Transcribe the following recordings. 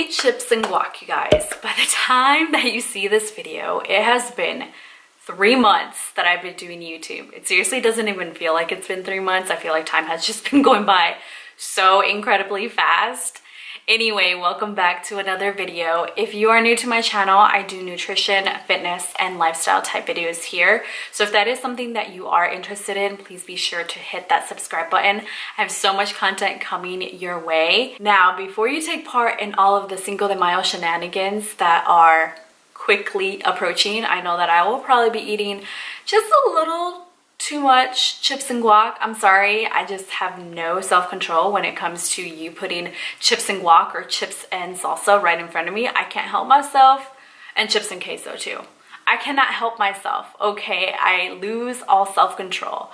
Happy chips and guac, you guys. By the time that you see this video, it has been 3 months that I've been doing YouTube. It seriously doesn't even feel like it's been 3 months. I feel like time has just been going by so incredibly fast. Anyway, welcome back to another video. If you are new to my channel, I do nutrition, fitness, and lifestyle type videos here. So if that is something that you are interested in, please be sure to hit that subscribe button. I have so much content coming your way. Now, before you take part in all of the Cinco de Mayo shenanigans that are quickly approaching, I know that I will probably be eating just a little too much chips and guac. I'm sorry, I just have no self-control when it comes to you putting chips and guac or chips and salsa right in front of me. I can't help myself, and chips and queso too. I cannot help myself, okay? I lose all self-control.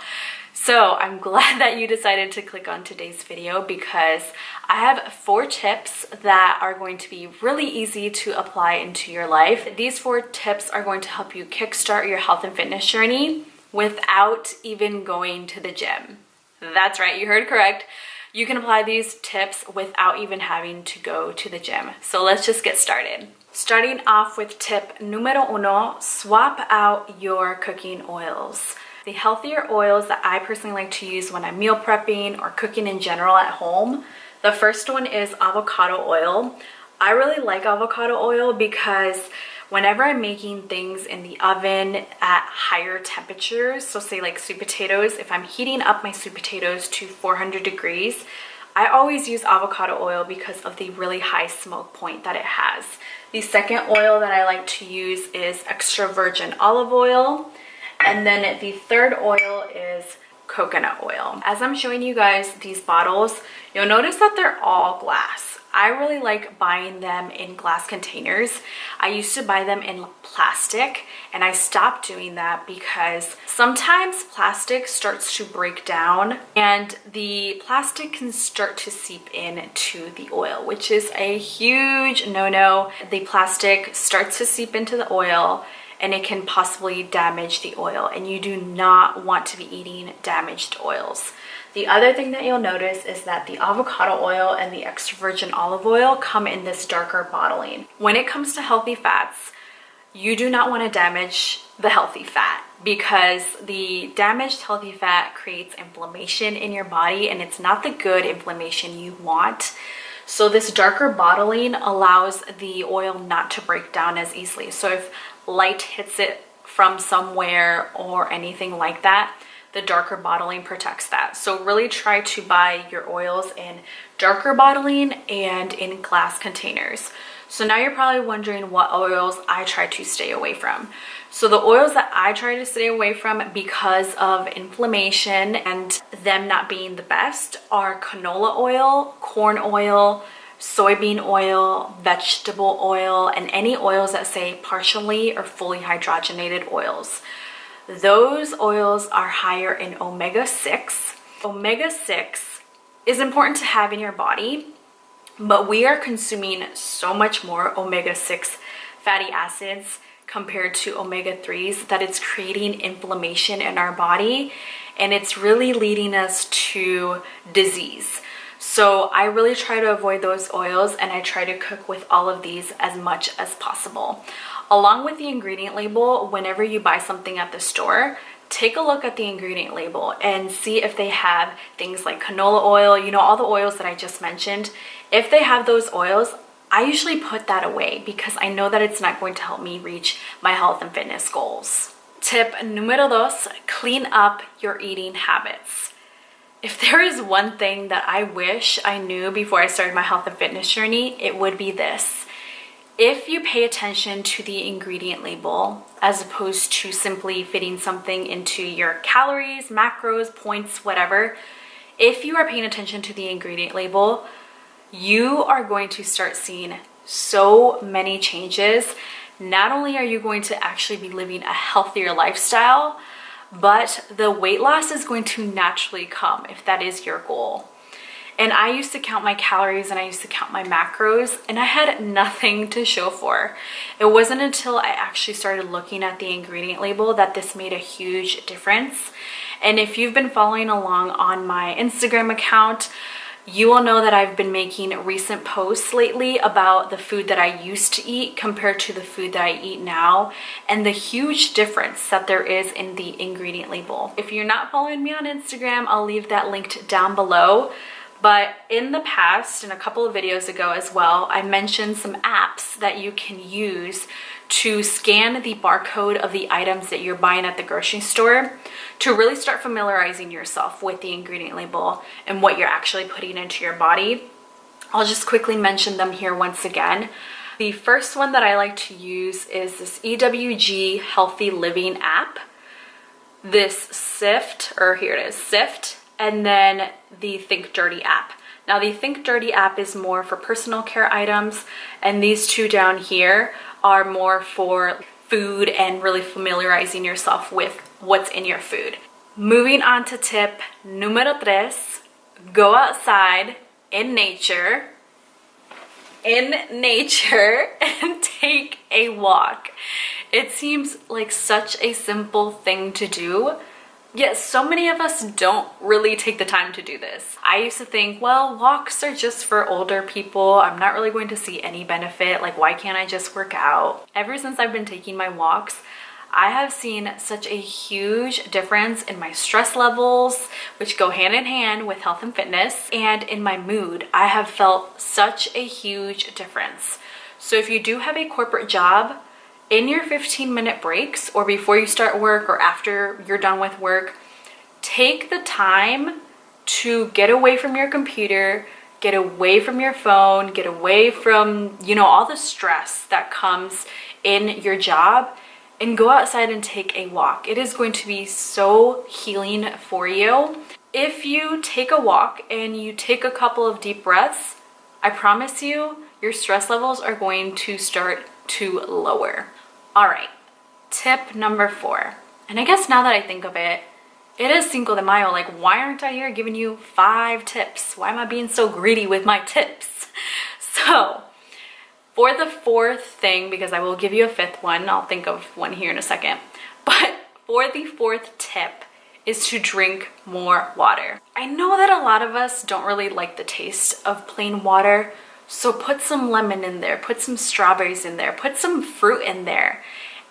So I'm glad that you decided to click on today's video because I have 4 tips that are going to be really easy to apply into your life. These 4 tips are going to help you kickstart your health and fitness journey without even going to the gym. That's right, you heard correct. You can apply these tips without even having to go to the gym. So let's just get started. Starting off with tip numero uno, swap out your cooking oils. The healthier oils that I personally like to use when I'm meal prepping or cooking in general at home, the first one is avocado oil. I really like avocado oil because whenever I'm making things in the oven at higher temperatures, so say like sweet potatoes, if I'm heating up my sweet potatoes to 400 degrees, I always use avocado oil because of the really high smoke point that it has. The second oil that I like to use is extra virgin olive oil. And then the third oil is coconut oil. As I'm showing you guys these bottles, you'll notice that they're all glass. I really like buying them in glass containers. I used to buy them in plastic and I stopped doing that because sometimes plastic starts to break down and the plastic can start to seep into the oil, which is a huge no-no. The plastic starts to seep into the oil and it can possibly damage the oil, and you do not want to be eating damaged oils. The other thing that you'll notice is that the avocado oil and the extra virgin olive oil come in this darker bottling. When it comes to healthy fats, you do not want to damage the healthy fat because the damaged healthy fat creates inflammation in your body, and it's not the good inflammation you want. So this darker bottling allows the oil not to break down as easily. So if light hits it from somewhere or anything like that, the darker bottling protects that. So really try to buy your oils in darker bottling and in glass containers. So now you're probably wondering what oils I try to stay away from. So the oils that I try to stay away from because of inflammation and them not being the best are canola oil, corn oil, soybean oil, vegetable oil, and any oils that say partially or fully hydrogenated oils. Those oils are higher in omega-6. Omega-6 is important to have in your body, but we are consuming so much more omega-6 fatty acids compared to omega-3s that it's creating inflammation in our body, and it's really leading us to disease. So I really try to avoid those oils, and I try to cook with all of these as much as possible. Along with the ingredient label, whenever you buy something at the store, take a look at the ingredient label and see if they have things like canola oil, you know, all the oils that I just mentioned. If they have those oils, I usually put that away because I know that it's not going to help me reach my health and fitness goals. Tip numero dos, clean up your eating habits. If there is one thing that I wish I knew before I started my health and fitness journey, it would be this. If you pay attention to the ingredient label, as opposed to simply fitting something into your calories, macros, points, whatever, if you are paying attention to the ingredient label, you are going to start seeing so many changes. Not only are you going to actually be living a healthier lifestyle, but the weight loss is going to naturally come if that is your goal. And I used to count my calories and I used to count my macros, and I had nothing to show for. It wasn't until I actually started looking at the ingredient label that this made a huge difference. And if you've been following along on my Instagram account, you will know that I've been making recent posts lately about the food that I used to eat compared to the food that I eat now, and the huge difference that there is in the ingredient label. If you're not following me on Instagram, I'll leave that linked down below. But in the past, in a couple of videos ago as well, I mentioned some apps that you can use to scan the barcode of the items that you're buying at the grocery store to really start familiarizing yourself with the ingredient label and what you're actually putting into your body. I'll just quickly mention them here once again. The first one that I like to use is this EWG Healthy Living app, this Sift, or here it is, Sift, and then the Think Dirty app. Now the Think Dirty app is more for personal care items, and these two down here are more for food and really familiarizing yourself with what's in your food. Moving on to tip numero tres, go outside in nature and take a walk. It seems like such a simple thing to do, yet so many of us don't really take the time to do this. I used to think, well, walks are just for older people. I'm not really going to see any benefit. Like, why can't I just work out? Ever since I've been taking my walks, I have seen such a huge difference in my stress levels, which go hand in hand with health and fitness, and in my mood. I have felt such a huge difference. So if you do have a corporate job, in your 15-minute breaks, or before you start work or after you're done with work, take the time to get away from your computer, get away from your phone, get away from, all the stress that comes in your job, and go outside and take a walk. It is going to be so healing for you. If you take a walk and you take a couple of deep breaths, I promise you, your stress levels are going to start to lower. All right, tip number 4. And I guess now that I think of it, it is Cinco de Mayo. Like, why aren't I here giving you 5 tips? Why am I being so greedy with my tips? So, for the 4th thing, because I will give you a 5th one, I'll think of one here in a second. But for the 4th tip is to drink more water. I know that a lot of us don't really like the taste of plain water, so put some lemon in there, put some strawberries in there, put some fruit in there,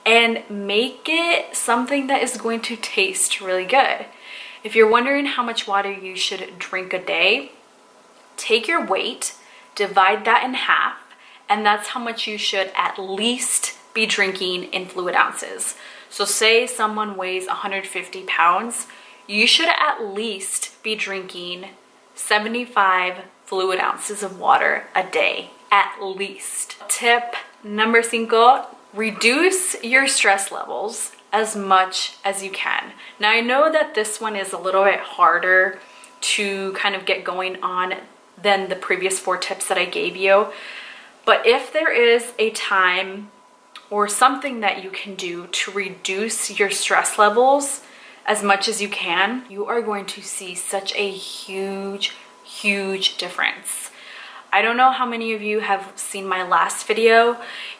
and make it something that is going to taste really good. If you're wondering how much water you should drink a day, take your weight, divide that in half, and that's how much you should at least be drinking in fluid ounces. So say someone weighs 150 pounds, you should at least be drinking 75 fluid ounces of water a day, at least. Tip number 5, reduce your stress levels as much as you can. Now I know that this one is a little bit harder to kind of get going on than the previous 4 tips that I gave you, but if there is a time or something that you can do to reduce your stress levels as much as you can, you are going to see such a huge difference. I don't know how many of you have seen my last video.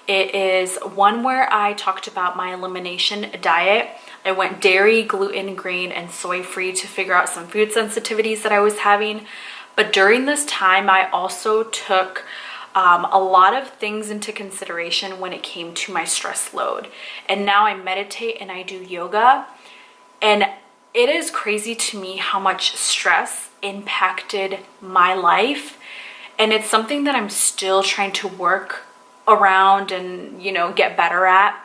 It is one where I talked about my elimination diet. I went dairy, gluten, grain, and soy free to figure out some food sensitivities that I was having. But during this time, I also took a lot of things into consideration when it came to my stress load. And now I meditate and I do yoga. And it is crazy to me how much stress impacted my life. And it's something that I'm still trying to work around and, get better at.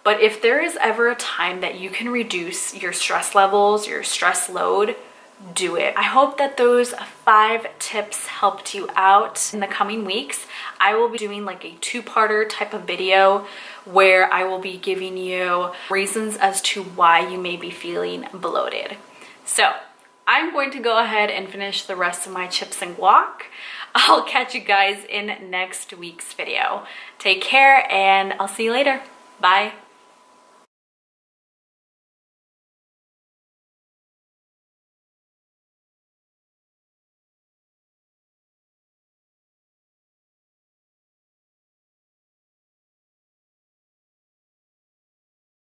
But if there is ever a time that you can reduce your stress levels, your stress load, do it. I hope that those 5 tips helped you out. In the coming weeks, I will be doing like a 2-parter type of video where I will be giving you reasons as to why you may be feeling bloated. So I'm going to go ahead and finish the rest of my chips and guac. I'll catch you guys in next week's video. Take care and I'll see you later. Bye.